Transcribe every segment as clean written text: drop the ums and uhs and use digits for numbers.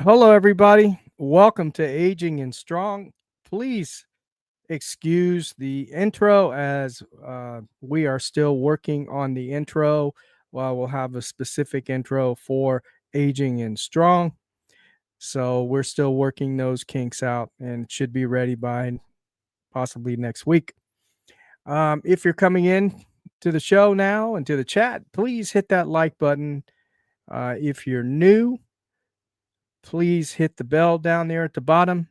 Hello, everybody. Welcome to Aging and Strong. Please excuse the intro as we are still working on the intro. While we'll have a specific intro for Aging and Strong. So we're still working those kinks out and it should be ready by possibly next week. If you're coming in to the show now and to the chat, please hit that like button. If you're new, please hit the bell down there at the bottom.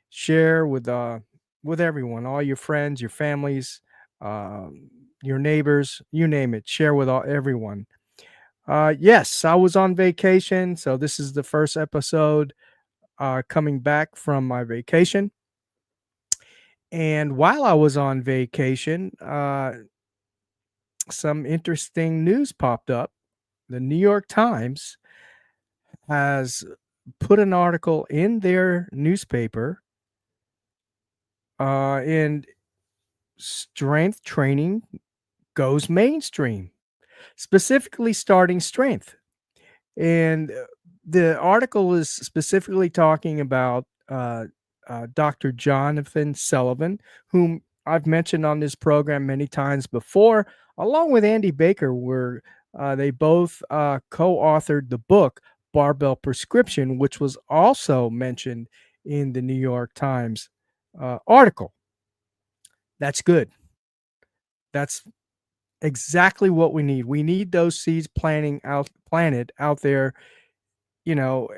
Share with everyone, all your friends, your families, your neighbors, you name it. Share with everyone. Yes, I was on vacation, so this is the first episode coming back from my vacation. And while I was on vacation, some interesting news popped up. The New York Times has put an article in their newspaper and strength training goes mainstream, specifically starting strength. And the article is specifically talking about Dr. Jonathan Sullivan, whom I've mentioned on this program many times before, along with Andy Baker, where they both co authored the book Barbell Prescription, which was also mentioned in the New York Times article. That's good. That's exactly what we need. We need those seeds planted out there, you know,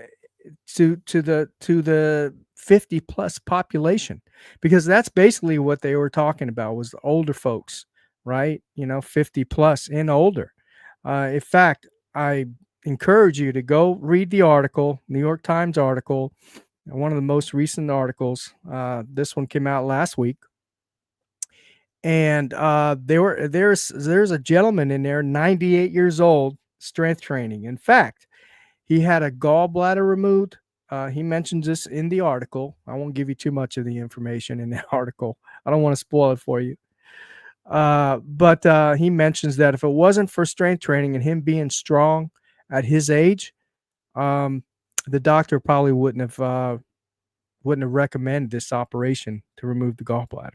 to the 50 plus population, because that's basically what they were talking about was the older folks, right? 50 plus and older. In fact, I encourage you to go read the article, New York Times article, one of the most recent articles. This one came out last week. And there's a gentleman in there, 98 years old, strength training. In fact, he had a gallbladder removed. He mentions this in the article. I won't give you too much of the information in the article. I don't want to spoil it for you. But he mentions that if it wasn't for strength training and him being strong at his age, the doctor probably wouldn't have recommended this operation to remove the gallbladder.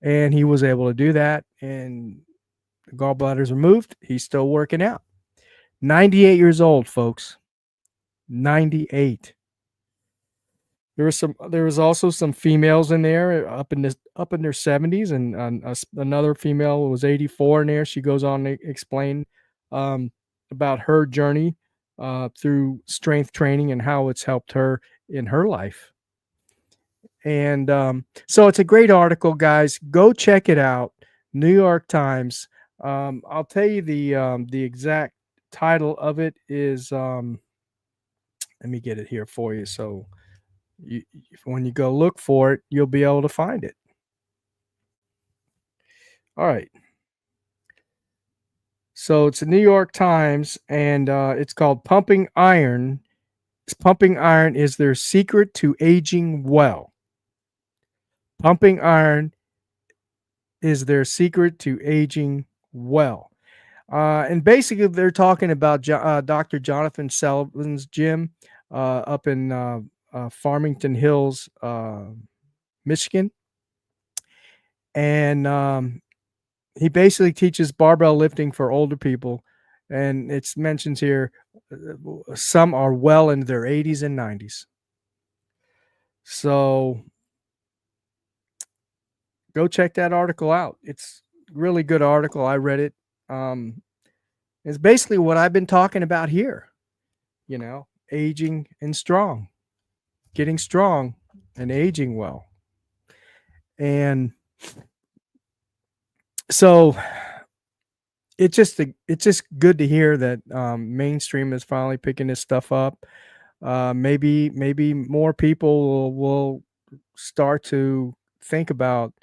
And he was able to do that, and the gallbladder's removed. He's still working out. 98 years old, folks. 98. There was also some females in there up in their 70s, and another female was 84 in there. She goes on to explain about her journey through strength training and how it's helped her in her life. And so it's a great article, guys. Go check it out. New York Times. I'll tell you the exact title of it is. Let me get it here for you. So when you go look for it, you'll be able to find it. All right. So it's the New York Times, and it's called Pumping Iron. Pumping iron is their secret to aging well. Pumping iron is their secret to aging well. And basically, they're talking about Dr. Jonathan Sullivan's gym up in Farmington Hills, Michigan. And he basically teaches barbell lifting for older people. And it mentions here some are well into their 80s and 90s. So go check that article out. It's a really good article. I read it. It's basically what I've been talking about here, aging and strong, getting strong and aging well. And so it's just good to hear that mainstream is finally picking this stuff up. Maybe more people will start to think about,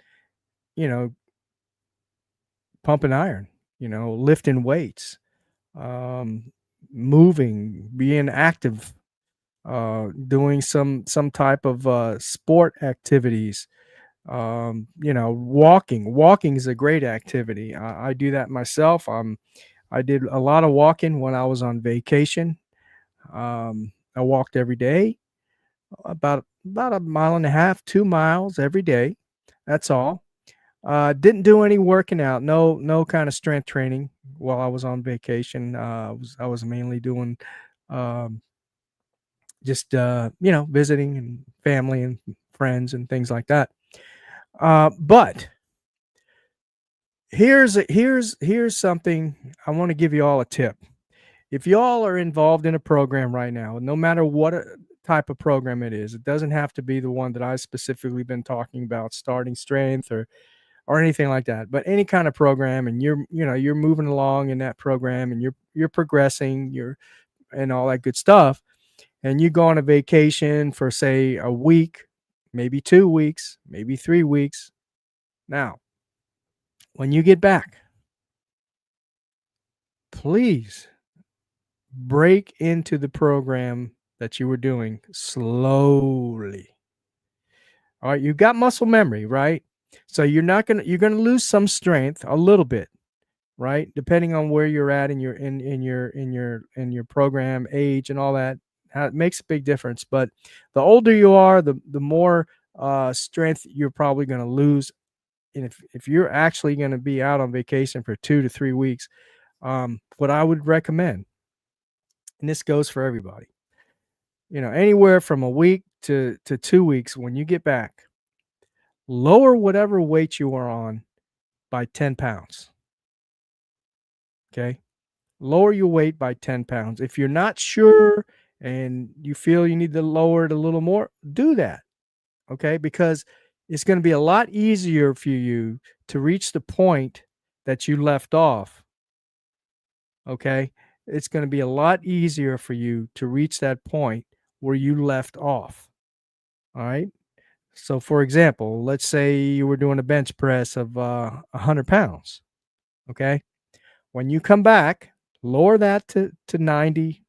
pumping iron, lifting weights, moving, being active, doing some type of sport activities. Walking is a great activity. I do that myself. I did a lot of walking when I was on vacation. I I walked every day, about a mile and a half, 2 miles every day. That's all. Didn't do any working out, no kind of strength training while I was on vacation. I was mainly doing, um, just, visiting and family and friends and things like that. But here's something I wanna give you all a tip. If y'all are involved in a program right now, no matter what, type of program it is, it doesn't have to be the one that I've specifically been talking about, starting strength or anything like that, but any kind of program, and you're moving along in that program, and you're progressing, you're and all that good stuff, and you go on a vacation for, say, a week, maybe 2 weeks, maybe 3 weeks. Now, when you get back, please break into the program that you were doing slowly. All right, you've got muscle memory, right? So you're gonna lose some strength a little bit, right? Depending on where you're at in your program age and all that, how it makes a big difference. But the older you are, the more strength you're probably going to lose. And if you're actually going to be out on vacation for 2 to 3 weeks, what I would recommend, and this goes for everybody, anywhere from a week to 2 weeks, when you get back, lower whatever weight you are on by 10 pounds. Okay, lower your weight by 10 pounds. If you're not sure and you feel you need to lower it a little more, do that. Okay. Because it's going to be a lot easier for you to reach the point that you left off. Okay. It's going to be a lot easier for you to reach that point where you left off. All right. So, for example, let's say you were doing a bench press of 100 pounds. Okay. When you come back, lower that to 90,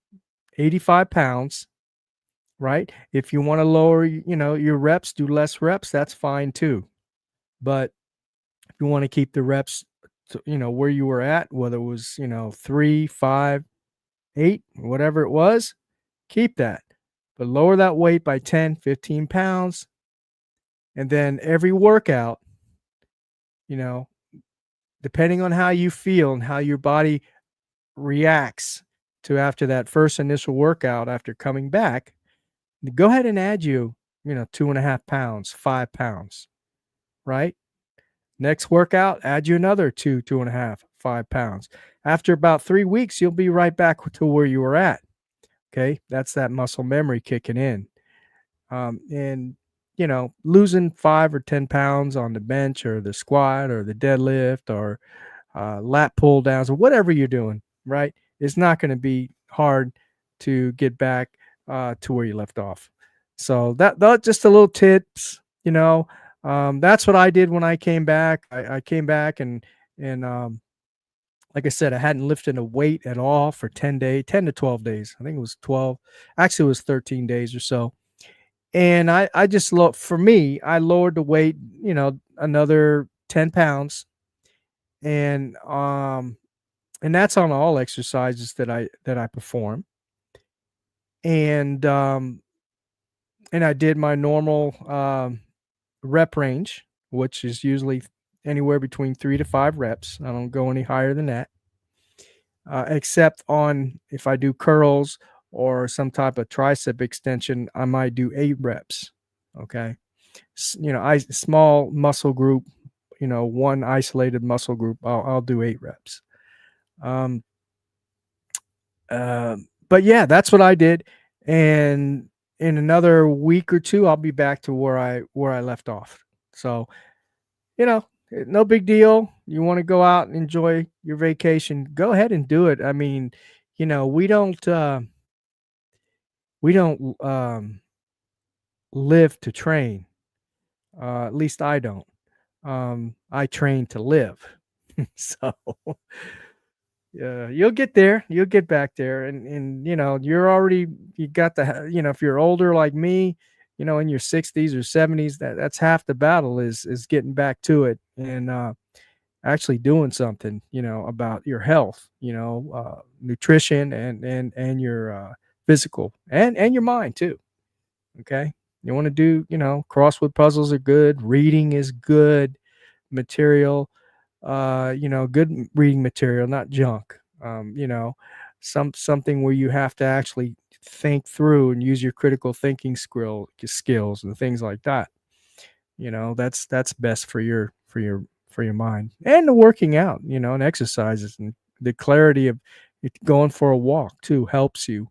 85 pounds, right? If you want to lower, your reps, do less reps, that's fine too. But if you want to keep the reps, where you were at, whether it was, 3, 5, 8, whatever it was, keep that. But lower that weight by 10, 15 pounds. And then every workout, you know, depending on how you feel and how your body reacts to after that first initial workout after coming back, go ahead and add 2.5 pounds, 5 pounds, right? Next workout, add you another 2.5, 5 pounds. After about 3 weeks, you'll be right back to where you were at. Okay. That's that muscle memory kicking in. And, losing 5 or 10 pounds on the bench or the squat or the deadlift or lat pull downs or whatever you're doing, right? It's not going to be hard to get back to where you left off. So that just a little tips, that's what I did when I came back. I came back and like I said, I hadn't lifted a weight at all for 10 days, 10 to 12 days. I think it was 12. Actually, it was 13 days or so. And I just for me, I lowered the weight, another 10 pounds. And that's on all exercises that I perform. And I did my normal rep range, which is usually anywhere between 3 to 5 reps. I don't go any higher than that, except on if I do curls or some type of tricep extension, I might do 8 reps. Okay, small muscle group, one isolated muscle group, I'll do 8 reps. Um, but yeah, that's what I did, and in another week or two, I'll be back to where I left off. So, no big deal. You want to go out and enjoy your vacation, go ahead and do it. I mean, we don't live to train. At least I don't. I train to live. So yeah, you'll get there. You'll get back there, and you got if you're older like me, in your 60s or 70s, that's half the battle is getting back to it and actually doing something, about your health, nutrition and your physical and your mind too. Okay. You want to do, crossword puzzles are good. Reading is good material. Good reading material, not junk. Something where you have to actually think through and use your critical thinking skills and things like that. That's best for your mind. And the working out, and exercises, and the clarity of going for a walk too helps you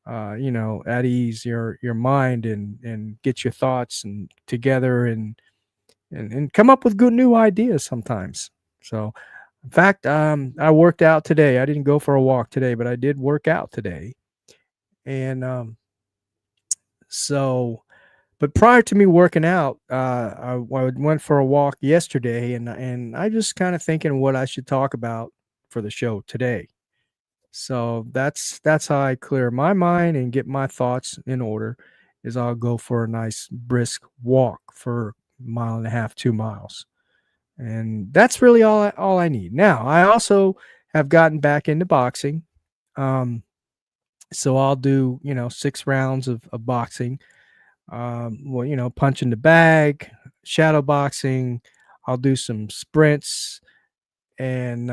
at ease your mind, and get your thoughts and together, and come up with good new ideas sometimes. So, in fact, I worked out today. I didn't go for a walk today, but I did work out today. And so, but prior to me working out, I went for a walk yesterday, and I just kind of thinking what I should talk about for the show today. So that's how I clear my mind and get my thoughts in order. Is I'll go for a nice brisk walk for a mile and a half, 2 miles, and that's really all I need. Now, I also have gotten back into boxing. Um, so I'll do 6 rounds of boxing. Well, punch in the bag, shadow boxing. I'll do some sprints, and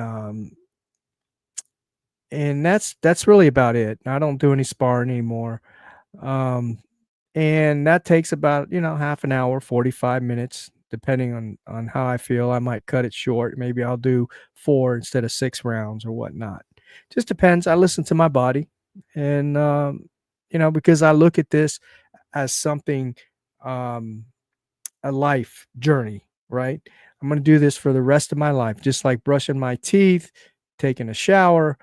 that's really about it. I don't do any sparring anymore. Um, and that takes about half an hour, 45 minutes, depending on how I feel. I might cut it short. Maybe I'll do 4 instead of 6 rounds or whatnot. Just depends. I listen to my body, and because I look at this as something, um a life journey, right? I'm going to do this for the rest of my life, just like brushing my teeth, taking a shower.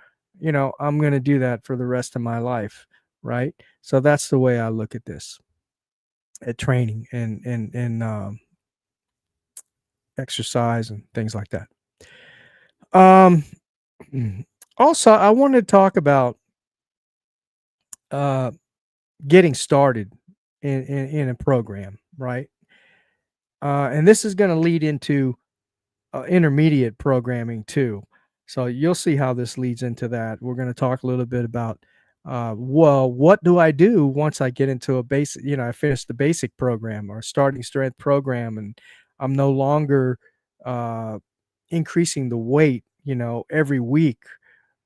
I'm going to do that for the rest of my life, right? So that's the way I look at this, at training and exercise and things like that. Um, Also, I want to talk about uh, getting started in a program, right? And this is going to lead into intermediate programming too. So you'll see how this leads into that. We're going to talk a little bit about, well, what do I do once I get into a basic, I finish the basic program or starting strength program, and I'm no longer uh, increasing the weight, every week,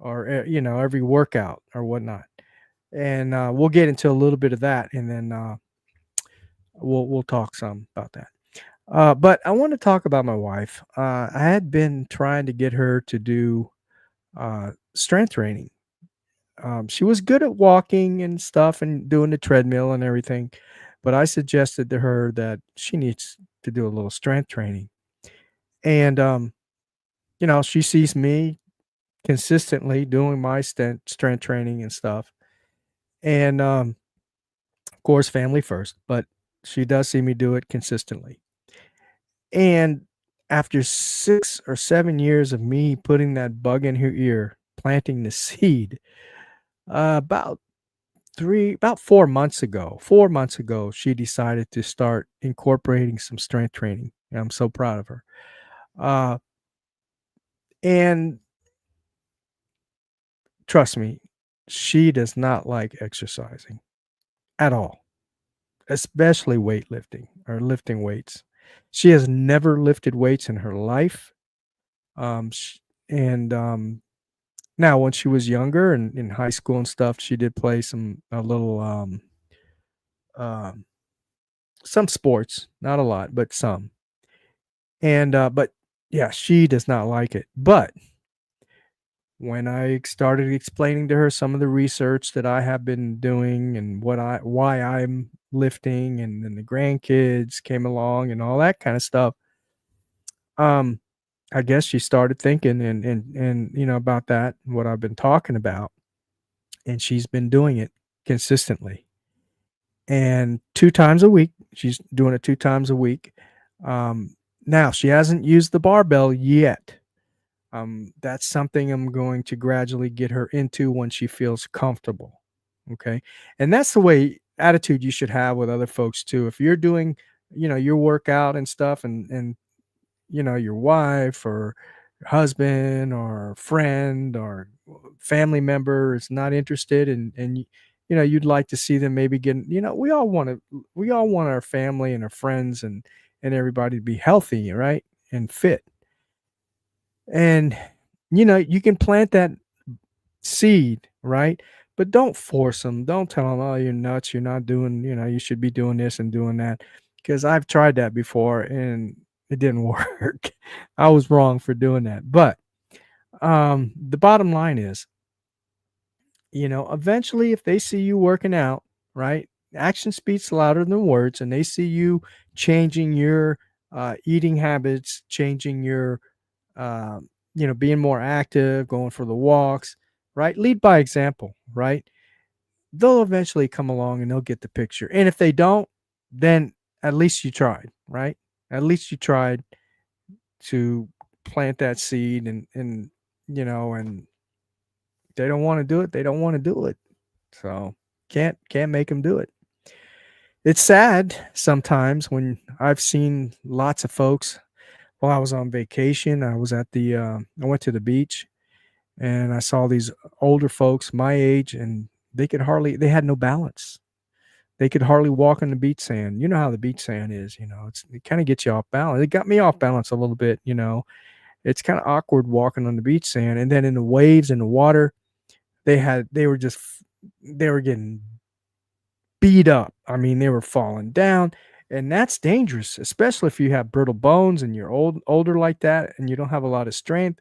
or, every workout or whatnot. And we'll get into a little bit of that, and then we'll talk some about that. But I want to talk about my wife. I had been trying to get her to do strength training. She was good at walking and stuff and doing the treadmill and everything, but I suggested to her that she needs to do a little strength training. And she sees me consistently doing my strength training and stuff. And of course, family first, but she does see me do it consistently. And after 6 or 7 years of me putting that bug in her ear, planting the seed, about 4 months ago, she decided to start incorporating some strength training, and I'm so proud of her. Uh, and trust me, she does not like exercising at all, especially weightlifting or lifting weights. She has never lifted weights in her life. Sh and, Now, when she was younger and in high school and stuff, she did play um, some sports, not a lot, but some. But yeah, she does not like it. But when I started explaining to her some of the research that I have been doing and why I'm lifting, and then the grandkids came along and all that kind of stuff, um, I guess she started thinking and about that, what I've been talking about, and she's been doing it consistently. And 2 times a week. She's doing it 2 times a week. Now she hasn't used the barbell yet. That's something I'm going to gradually get her into when she feels comfortable, okay? And that's the way attitude you should have with other folks too. If you're doing, your workout and stuff, and your wife or your husband or friend or family member is not interested, and you'd like to see them maybe getting, we all want our family and our friends and everybody to be healthy, right? And fit. And you can plant that seed, right? But don't force them. Don't tell them, "Oh, you're nuts. You're not doing, you should be doing this and doing that." Because I've tried that before and it didn't work. I was wrong for doing that. But the bottom line is, eventually if they see you working out, right? Action speaks louder than words, and they see you changing your eating habits, changing your being more active, going for the walks, right? Lead by example, right? They'll eventually come along and they'll get the picture. And if they don't, then at least you tried, right? At least you tried to plant that seed and they don't want to do it, they don't want to do it. So can't make them do it. It's sad sometimes when I've seen lots of folks while I was on vacation. I was at I went to the beach and I saw these older folks my age, and they had no balance. They could hardly walk on the beach sand. You know how the beach sand is, it kind of gets you off balance. It got me off balance a little bit. It's kind of awkward walking on the beach sand. And then in the waves in the water, they were getting beat up. I mean, they were falling down. And that's dangerous, especially if you have brittle bones and you're older like that and you don't have a lot of strength.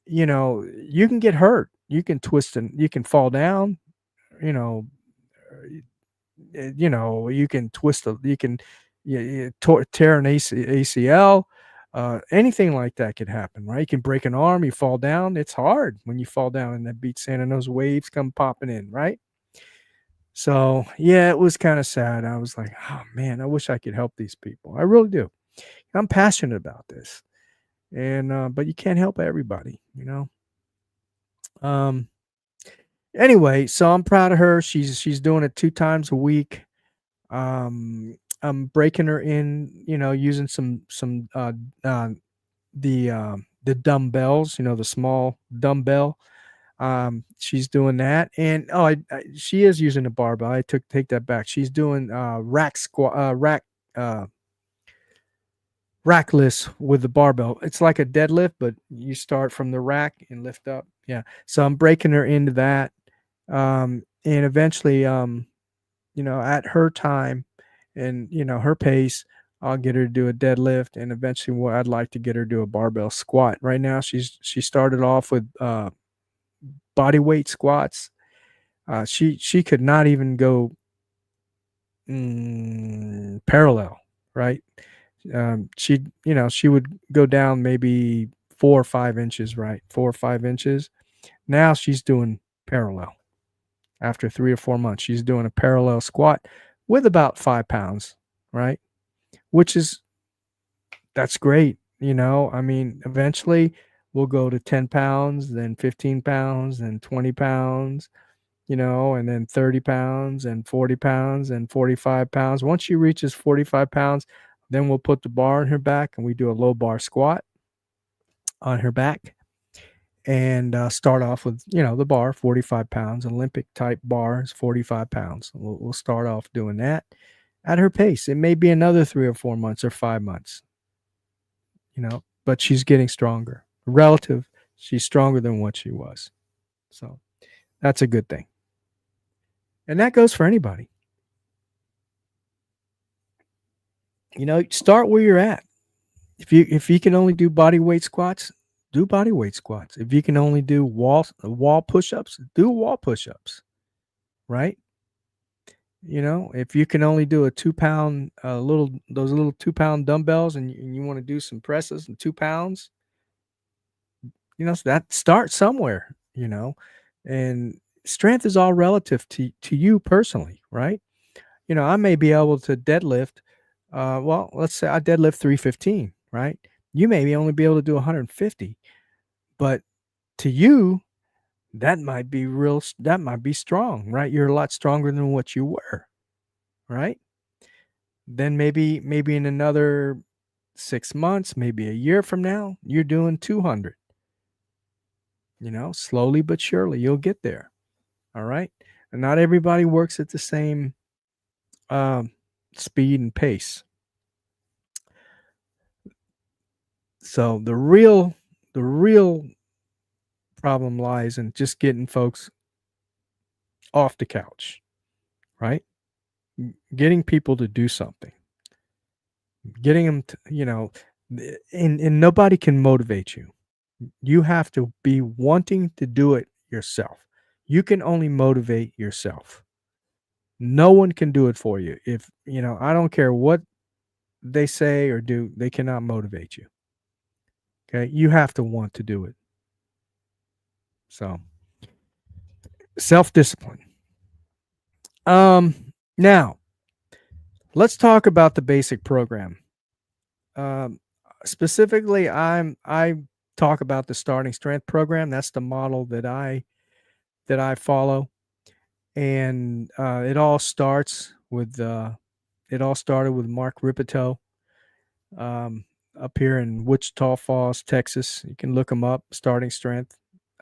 You can get hurt. You can twist and you can fall down, you know, you can you can tear an ACL, anything like that could happen, right? You can break an arm, you fall down. It's hard when you fall down in that beach sand and those waves come popping in, right? So yeah, it was kind of sad. I was like, oh man, I wish I could help these people. I really do. I'm passionate about this, and but you can't help everybody. Um, anyway, so I'm proud of her. She's doing it 2 times a week. I'm breaking her in, using uh the dumbbells, the small dumbbell. She's doing that, and she is using a barbell. I take that back. She's doing uh rackless with the barbell. It's like a deadlift, but you start from the rack and lift up. Yeah. So I'm breaking her into that. And eventually, at her time and, her pace, I'll get her to do a deadlift. And eventually what I'd like to get her to do a barbell squat. Right now, she started off with body weight squats. She could not even go parallel, right? She would go down maybe 4 or 5 inches, right? 4 or 5 inches. Now she's doing parallel. After 3 or 4 months, she's doing a parallel squat with about 5 pounds, right? Which is That's great. I mean, eventually we'll go to 10 pounds, then 15 pounds, then 20 pounds, and then 30 pounds and 40 pounds and 45 pounds. Once she reaches 45 pounds, then we'll put the bar on her back and we do a low bar squat on her back and start off with, the bar, 45 pounds, Olympic type bars, 45 pounds. We'll start off doing that at her pace. It may be another 3 or 4 months or 5 months, but she's getting stronger. Relative, she's stronger than what she was. So that's a good thing. And that goes for anybody. Start where you're at. If you can only do body weight squats, do body weight squats. If you can only do wall push-ups, do wall push-ups, right? If you can only do a 2 pound those little 2 pound dumbbells and you want to do some presses and 2 pounds, so that start somewhere. And strength is all relative to you personally, right? I may be able to deadlift. Well, let's say I deadlift 315, right? You may only be able to do 150, but to you, that might be strong, right? You're a lot stronger than what you were, right? Then maybe in another 6 months, maybe a year from now, you're doing 200. Slowly but surely you'll get there. All right. Not everybody works at the same um, speed and pace. So the real problem lies in just getting folks off the couch, right? Getting people to do something, getting them to, and nobody can motivate you. You have to be wanting to do it yourself. You can only motivate yourself. No one can do it for you. If, I don't care what they say or do, they cannot motivate you. Okay? You have to want to do it. So, self-discipline. Now, let's talk about the basic program. Um, Specifically, I talk about the starting strength program. That's the model that I follow, and it all started with Mark Ripito, um, up here in Wichita Falls, Texas. You can look him up, starting strength.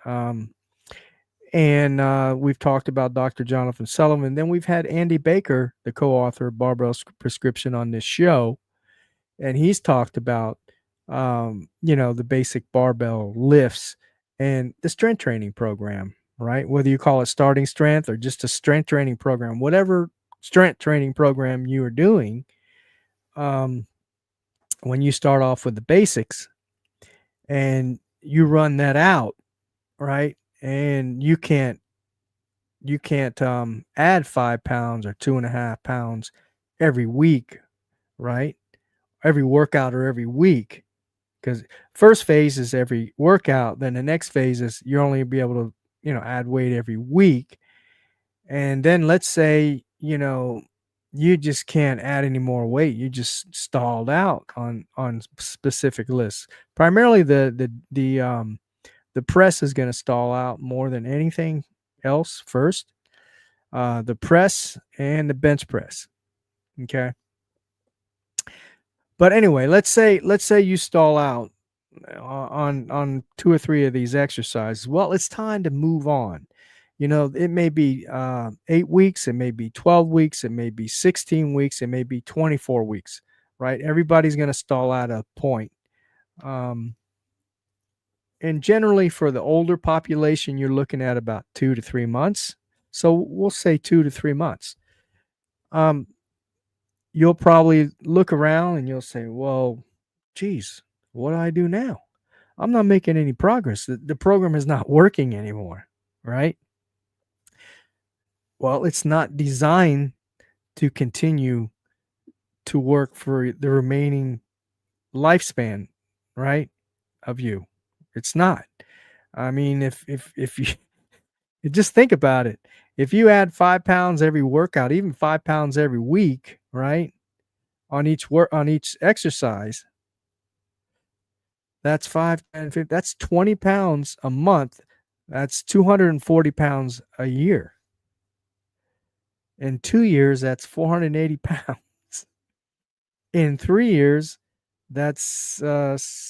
Um, and we've talked about Dr. Jonathan Sullivan. Then we've had Andy Baker, the co-author of Barbell Prescription, on this show, and he's talked about the basic barbell lifts and the strength training program, right? Whether you call it starting strength or just a strength training program, whatever strength training program you are doing, um, when you start off with the basics and you run that out, right? And you can't add 5 pounds or 2.5 pounds every week, right? Every workout or every week, because first phase is every workout, then the next phase is you're only be able to add weight every week, and then let's say you just can't add any more weight, you just stalled out on specific lists. Primarily the press is going to stall out more than anything else first, the press and the bench press. Okay, but anyway, let's say you stall out on two or three of these exercises. Well, it's time to move on. It may be 8 weeks, it may be 12 weeks, it may be 16 weeks, it may be 24 weeks, right? Everybody's going to stall at a point. Um, and generally, for the older population, you're looking at about 2 to 3 months. So we'll say 2 to 3 months. Um, you'll probably look around and you'll say, well, geez, what do I do now? I'm not making any progress. The program is not working anymore, right? Well, it's not designed to continue to work for the remaining lifespan, right, of you. It's not. I mean, if you just think about it, if you add 5 pounds every workout, even 5 pounds every week, right, on each exercise, that's 5, 10, 15, that's 20 pounds a month. That's 240 pounds a year. In 2 years, that's 480 pounds. In 3 years, that's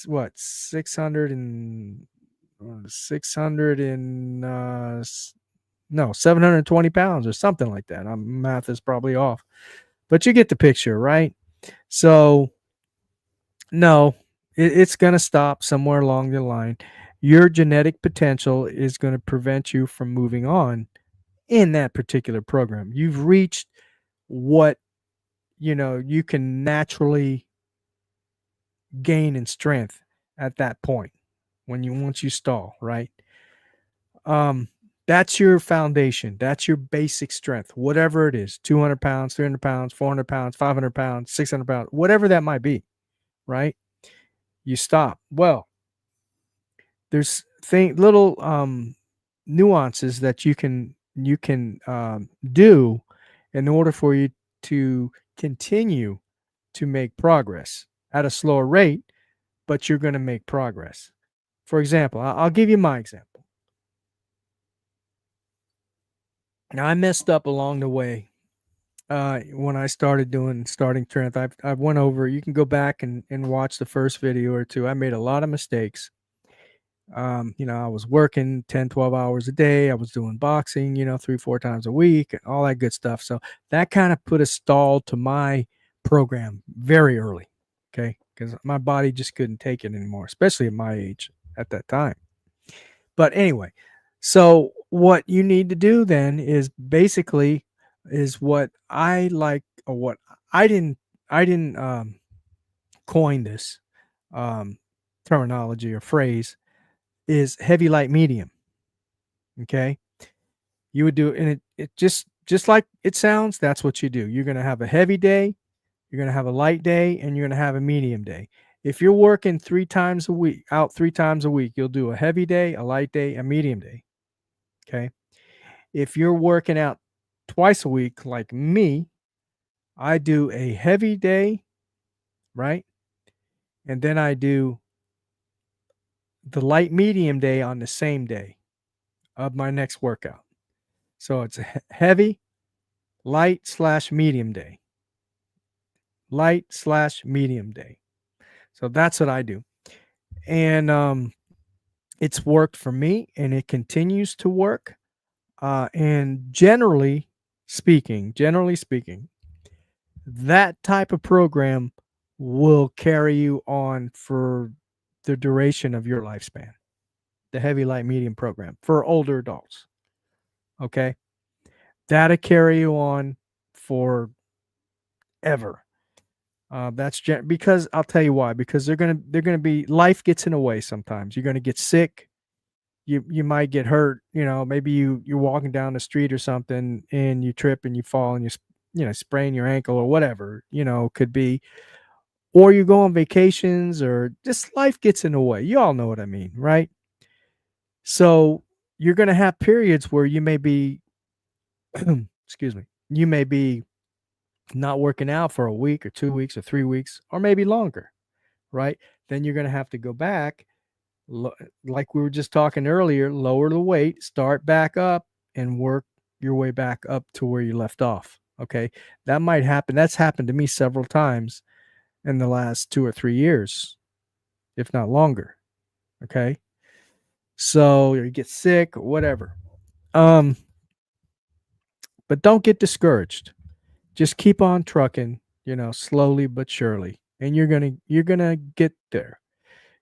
what, 600 and no, 720 pounds or something like that. Math is probably off, but you get the picture, right? So no, it's going to stop somewhere along the line. Your genetic potential is going to prevent you from moving on in that particular program. You've reached what you can naturally gain in strength at that point once you stall, right? Um, that's your foundation. That's your basic strength, whatever it is, 200 pounds, 300 pounds, 400 pounds, 500 pounds, 600 pounds, whatever that might be, right? You stop. Well, there's little nuances that you can do in order for you to continue to make progress at a slower rate, but you're going to make progress. For example, I'll give you my example. Now, I messed up along the way when I started doing starting strength. I've went over. You can go back and watch the first video or two. I made a lot of mistakes, I was working 10, 12 hours a day. I was doing boxing, 3, 4 times a week, and all that good stuff. So that kind of put a stall to my program very early. Okay. Because my body just couldn't take it anymore, especially at my age at that time. But anyway, so what you need to do then is basically is what I like, or what I didn't coin this um, terminology or phrase, is heavy, light, medium. Okay. You would do, and it just like it sounds, that's what you do. You're going to have a heavy day, you're going to have a light day, and you're going to have a medium day. If you're working 3 times a week, out 3 times a week, you'll do a heavy day, a light day, a medium day. Okay. If you're working out twice a week, like me, I do a heavy day, right? And then I do the light medium day on the same day of my next workout. So it's a heavy, light slash medium day, light slash medium day. So that's what I do. And it's worked for me, and it continues to work. And generally speaking, that type of program will carry you on for the duration of your lifespan. The heavy, light, medium program for older adults. Okay. That'll carry you on forever. Because I'll tell you why. Because they're gonna be, life gets in the way sometimes. You're gonna get sick. You might get hurt. Maybe you're walking down the street or something, and you trip and you fall, and sprain your ankle or whatever. Could be, or you go on vacations, or just life gets in the way. You all know what I mean, right? So you're gonna have periods where you may be, excuse me, you may be not working out for a week or 2 weeks or 3 weeks or maybe longer, right? Then you're going to have to go back, like we were just talking earlier, lower the weight, start back up, and work your way back up to where you left off. Okay. That might happen. That's happened to me several times in the last 2 or 3 years, if not longer. Okay. So you get sick or whatever. Um, but don't get discouraged. Just keep on trucking, slowly but surely. And you're gonna get there.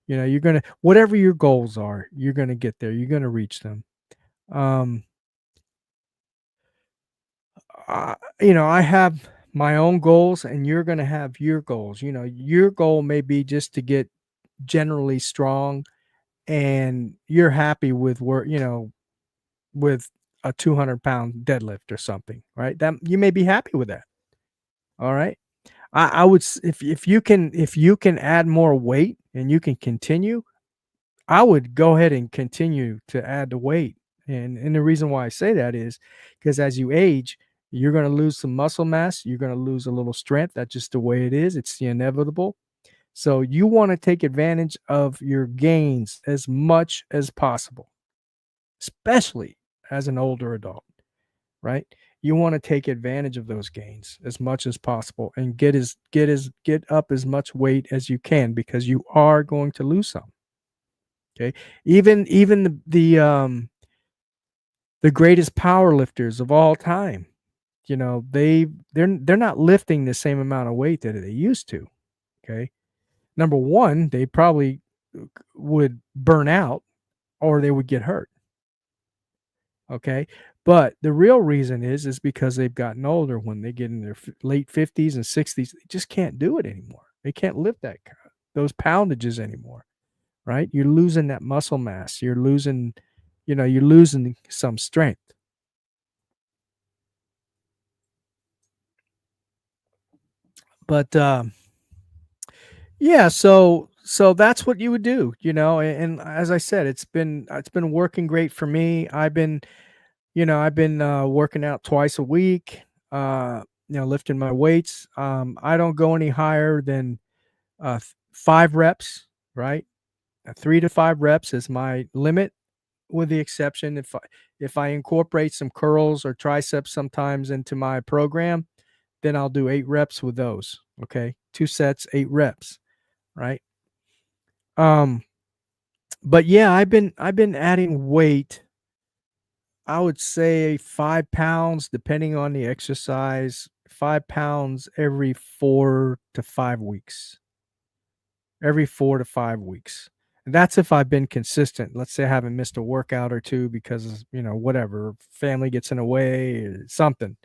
You're gonna, whatever your goals are, you're gonna get there. You're gonna reach them. Um, I have my own goals, and you're gonna have your goals. Your goal may be just to get generally strong, and you're happy with with a 200-pound deadlift or something, right? That you may be happy with that. All right. I would if you can add more weight and you can continue, I would go ahead and continue to add the weight. And the reason why I say that is because as you age, you're going to lose some muscle mass, you're going to lose a little strength. That's just the way it is. It's the inevitable. So you want to take advantage of your gains as much as possible, especially as an older adult, right? You want to take advantage of those gains as much as possible and get up as much weight as you can, because you are going to lose some. Okay. Even the greatest power lifters of all time, they're not lifting the same amount of weight that they used to. Okay. Number one, they probably would burn out, or they would get hurt. Okay. But the real reason is because they've gotten older. When they get in their late 50s and 60s, they just can't do it anymore. They can't lift those poundages anymore, right? You're losing that muscle mass. You're losing some strength. But yeah, so that's what you would do, and as I said, it's been working great for me. I've been working out twice a week, lifting my weights. I don't go any higher than 5 reps, right? 3 to 5 reps is my limit, with the exception if I incorporate some curls or triceps sometimes into my program, then I'll do 8 reps with those. Okay, 2 sets, 8 reps, right? Um, But yeah, I've been adding weight. I would say 5 pounds, depending on the exercise, 5 pounds every 4 to 5 weeks. Every 4 to 5 weeks. And that's if I've been consistent. Let's say I haven't missed a workout or two because, whatever, family gets in the way, something.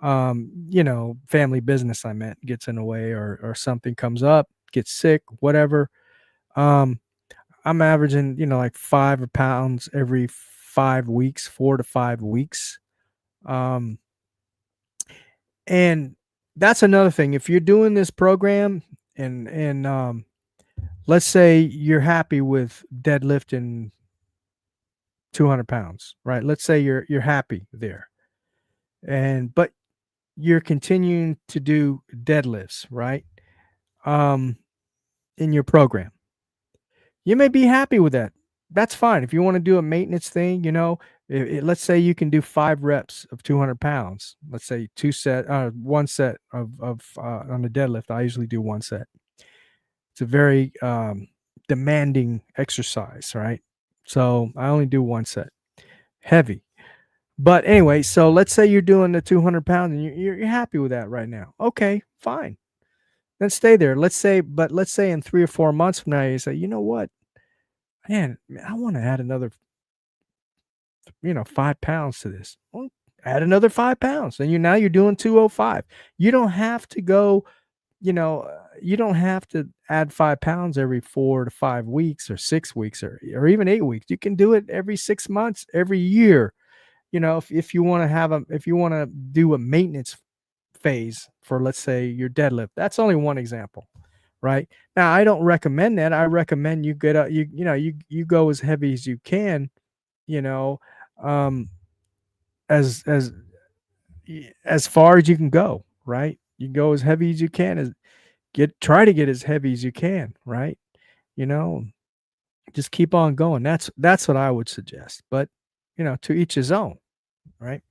Family business I meant gets in the way, or something comes up, gets sick, whatever. Um, I'm averaging, like 5 pounds every 5 weeks, 4 to 5 weeks. Um, and that's another thing. If you're doing this program and let's say you're happy with deadlifting 200 pounds, right? Let's say you're happy there, but you're continuing to do deadlifts, right? Um, in your program, you may be happy with that. That's fine. If you want to do a maintenance thing, let's say you can do 5 reps of 200 pounds. Let's say one set of on the deadlift. I usually do one set. It's a very demanding exercise, right? So I only do one set, heavy. But anyway, so let's say you're doing the 200 pounds and you're happy with that right now. Okay, fine. Then stay there. Let's say in 3 or 4 months from now, you say, you know what, man, I want to add another, 5 pounds to this. Well, add another 5 pounds. And you're doing 205. You don't have to go, you don't have to add 5 pounds every 4 to 5 weeks or 6 weeks or even 8 weeks. You can do it every 6 months, every year. If you want to if you want to do a maintenance phase for, let's say, your deadlift. That's only one example, right? Now, I don't recommend that. I recommend you get up, you go as heavy as you can, you know, um, as as far as you can go, right? You go as heavy as you can, try to get as heavy as you can, right? You know, just keep on going. That's what I would suggest. But to each his own, right?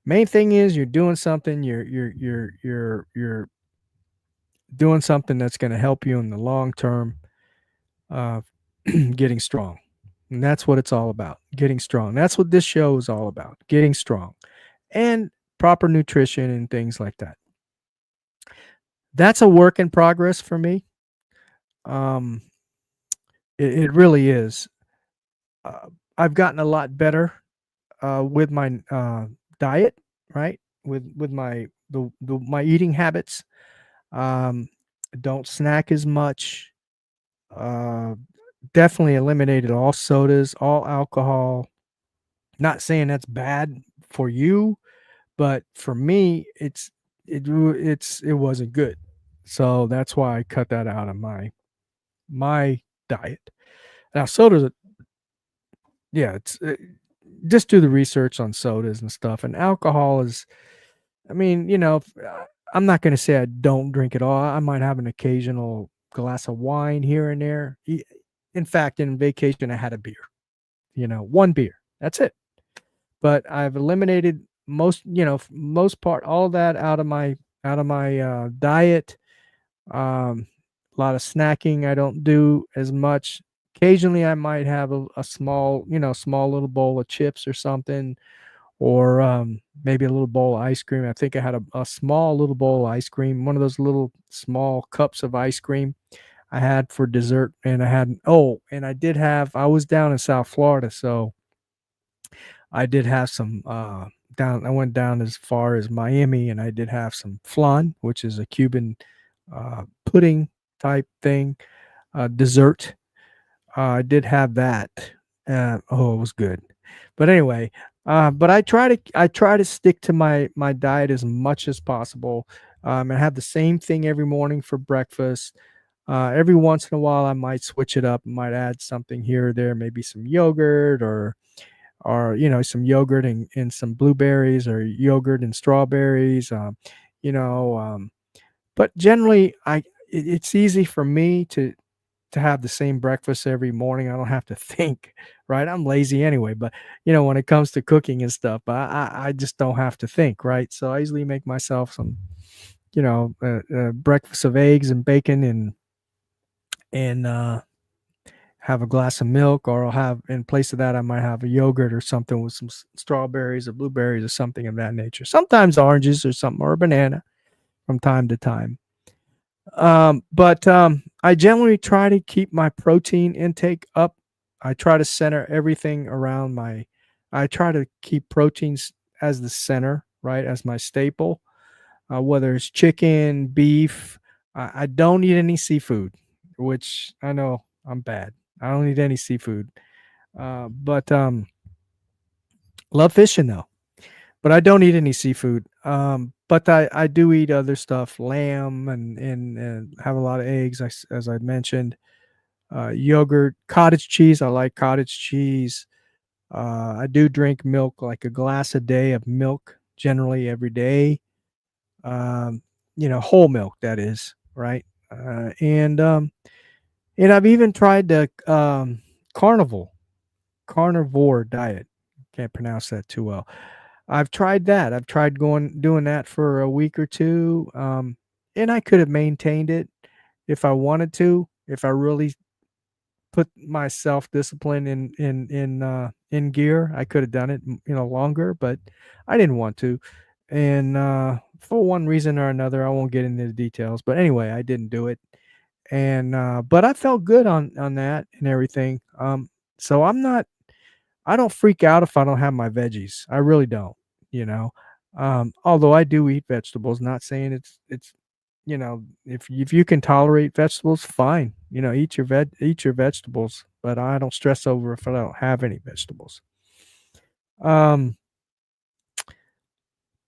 Main thing is you're doing something. You're doing something that's going to help you in the long term, uh, getting strong. And that's what it's all about, getting strong. That's what this show is all about, getting strong and proper nutrition and things like that. That's a work in progress for me. Um, it really is. Uh, I've gotten a lot better with my diet, right? With my eating habits. Um, don't snack as much. Uh, Definitely eliminated all sodas, all alcohol. Not saying that's bad for you, but for me, it wasn't good. So that's why I cut that out of my diet. Now sodas, yeah, just do the research on sodas and stuff. And alcohol is, I mean, I'm not going to say I don't drink it all. I might have an occasional glass of wine here and there. In fact, in vacation, I had a beer. One beer. That's it. But I've eliminated most part all that out of my diet. A lot of snacking I don't do as much. Occasionally I might have a small little bowl of chips or something, or maybe a little bowl of ice cream. I think I had a small little bowl of ice cream, one of those little small cups of ice cream I had for dessert. And I was down in South Florida, so I did have some I went down as far as Miami, and I did have some flan, which is a Cuban pudding type thing, dessert. I did have that. Oh, it was good. But anyway, but I try to stick to my diet as much as possible. I have the same thing every morning for breakfast. Every once in a while, I might switch it up. Might add something here or there, maybe some yogurt or some yogurt and some blueberries, or yogurt and strawberries. You know, but generally, it's easy for me to have the same breakfast every morning. I don't have to think, right? I'm lazy anyway, but when it comes to cooking and stuff, I just don't have to think, right? So I usually make myself some, breakfast of eggs and bacon and have a glass of milk, or I'll have, in place of that, I might have a yogurt or something with some strawberries or blueberries or something of that nature. Sometimes oranges or something, or a banana from time to time. But I generally try to keep my protein intake up. I try to center everything around I try to keep proteins as the center, right, as my staple, whether it's chicken, beef. I don't eat any seafood, which I know I'm bad. I don't eat any seafood. But love fishing though. But I don't eat any seafood. But I do eat other stuff, lamb, and have a lot of eggs, as I mentioned. Yogurt, cottage cheese. I like cottage cheese. I do drink milk, like a glass a day of milk, generally every day. Um, whole milk, that is, right? And I've even tried the carnivore diet. Can't pronounce that too well. I've tried that. I've tried doing that for a week or two, and I could have maintained it if I wanted to. If I really put my self discipline in gear, I could have done it, longer, but I didn't want to. And for one reason or another, I won't get into the details. But anyway, I didn't do it, and but I felt good on that and everything. So I don't freak out if I don't have my veggies. I really don't, you know. Although I do eat vegetables, not saying it's if you can tolerate vegetables, fine. Eat your vegetables, but I don't stress over if I don't have any vegetables. Um,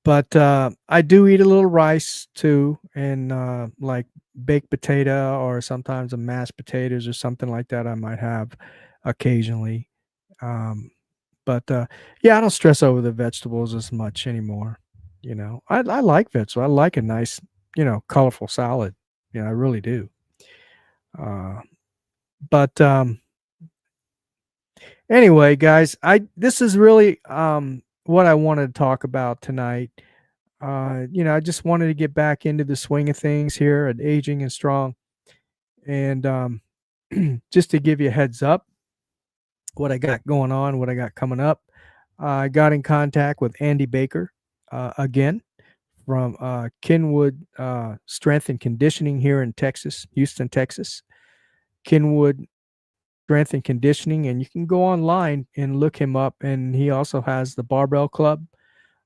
but I do eat a little rice too, and like baked potato, or sometimes a mashed potatoes or something like that. I might have occasionally. But yeah, I don't stress over the vegetables as much anymore. I like vegetables. I like a nice, colorful salad. I really do. Uh, but anyway, guys, I this is really what I wanted to talk about tonight. I just wanted to get back into the swing of things here at Aging and Strong, and just to give you a heads up, what I got going on, what I got coming up. I got in contact with Andy Baker again from Kenwood Strength and Conditioning here in Texas, Houston, Texas. Kenwood Strength and Conditioning, and you can go online and look him up. And he also has the Barbell Club,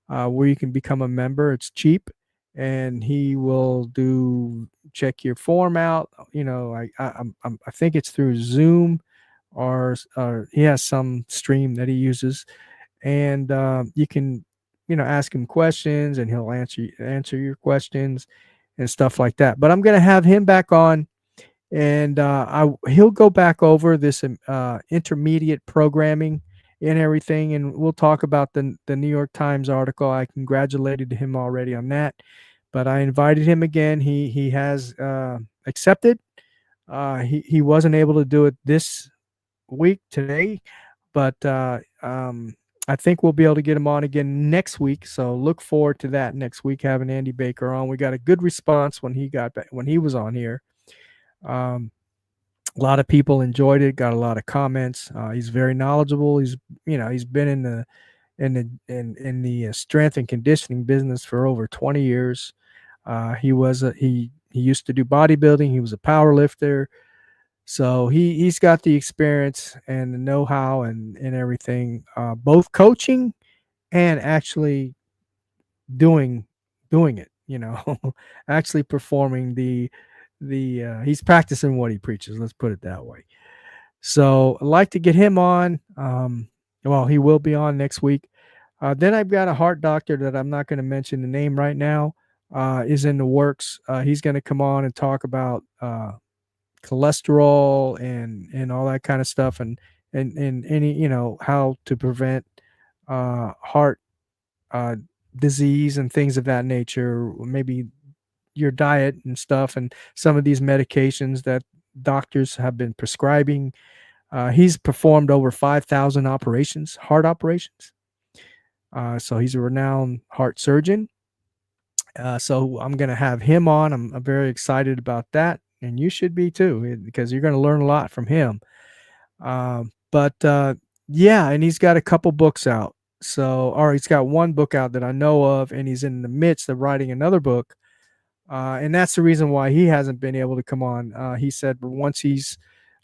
where you can become a member. It's cheap, and he will check your form out. I think it's through Zoom, or he has some stream that he uses, and you can ask him questions, and he'll answer your questions and stuff like that. But I'm going to have him back on, and he'll go back over this intermediate programming and everything, and we'll talk about the New York Times article. I congratulated him already on that, but I invited him again. He has accepted. He wasn't able to do it this week today, but I think we'll be able to get him on again next week. So look forward to that next week, having Andy Baker on. We got a good response when he was on here. Um, a lot of people enjoyed it, got a lot of comments. He's very knowledgeable. He's been in the strength and conditioning business for over 20 years. He used to do bodybuilding. He was a power lifter. So he's got the experience and the know-how and everything, both coaching and actually doing doing it, actually performing the he's practicing what he preaches, let's put it that way. So I'd like to get him on. Well, he will be on next week. Then I've got a heart doctor that I'm not going to mention the name right now, is in the works. He's going to come on and talk about cholesterol and all that kind of stuff, and any, how to prevent heart uh, disease and things of that nature, maybe your diet and stuff, and some of these medications that doctors have been prescribing. He's performed over 5,000 operations, heart operations. So he's a renowned heart surgeon. So I'm going to have him on. I'm very excited about that. And you should be too, because you're going to learn a lot from him. But yeah, and he's got a couple books out. So, or he's got one book out that I know of, and he's in the midst of writing another book. And that's the reason why he hasn't been able to come on. He said once he's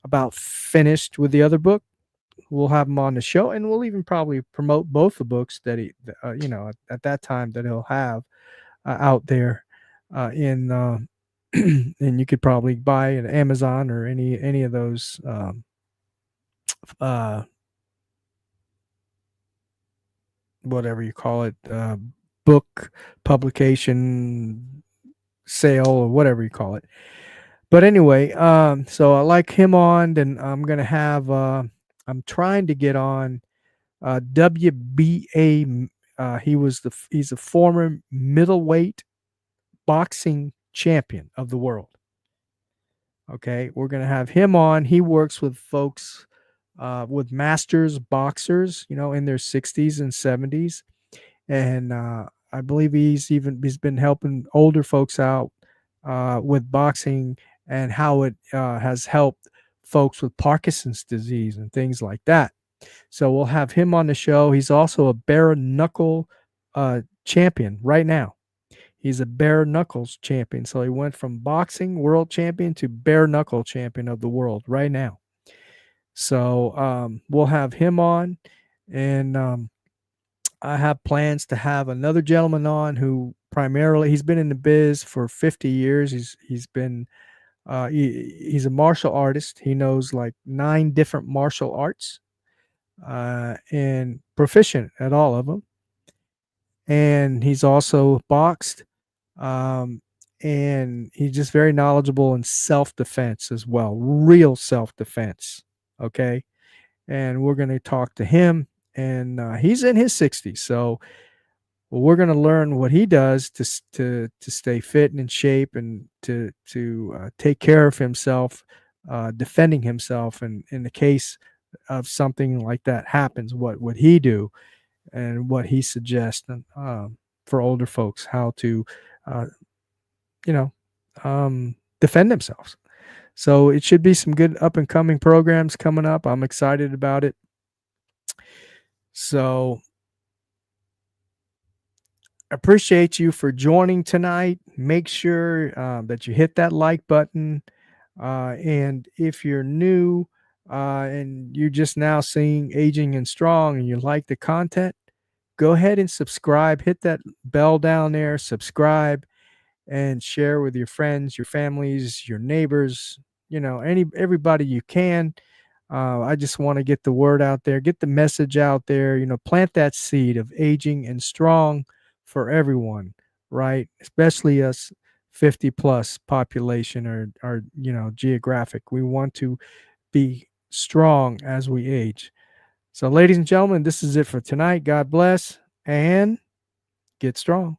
about finished with the other book, we'll have him on the show, and we'll even probably promote both the books that at that time that he'll have out there in. And you could probably buy at Amazon or any of those uh, whatever you call it, book publication sale or whatever you call it. But anyway, so I like him on, and I'm gonna have. I'm trying to get on WBA. He's a former middleweight boxing champion of the world. Okay, we're gonna have him on. He works with folks, with masters boxers, in their 60s and 70s, and I believe he's been helping older folks out with boxing and how it has helped folks with Parkinson's disease and things like that. So we'll have him on the show. He's also a bare knuckle champion right now. He's a bare knuckles champion. So he went from boxing world champion to bare knuckle champion of the world right now. So we'll have him on, and I have plans to have another gentleman on who primarily he's been in the biz for 50 years. He's a martial artist. He knows like 9 different martial arts, and proficient at all of them. And he's also boxed, um, and he's just very knowledgeable in self defense as well, real self defense. Okay, and we're going to talk to him, and he's in his 60s, so we're going to learn what he does to stay fit and in shape, and to take care of himself, defending himself, and in the case of something like that happens, what would he do, and what he suggests, for older folks how to uh, you know defend themselves. So it should be some good up and coming programs coming up. I'm excited about it. So appreciate you for joining tonight. Make sure that you hit that like button. And if you're new, and you're just now seeing Aging and Strong and you like the content, go ahead and subscribe. Hit that bell down there, subscribe, and share with your friends, your families, your neighbors, everybody you can. I just want to get the word out there, get the message out there, plant that seed of aging and strong for everyone, right? Especially us 50 plus population, or geographic. We want to be strong as we age. So, ladies and gentlemen, this is it for tonight. God bless and get strong.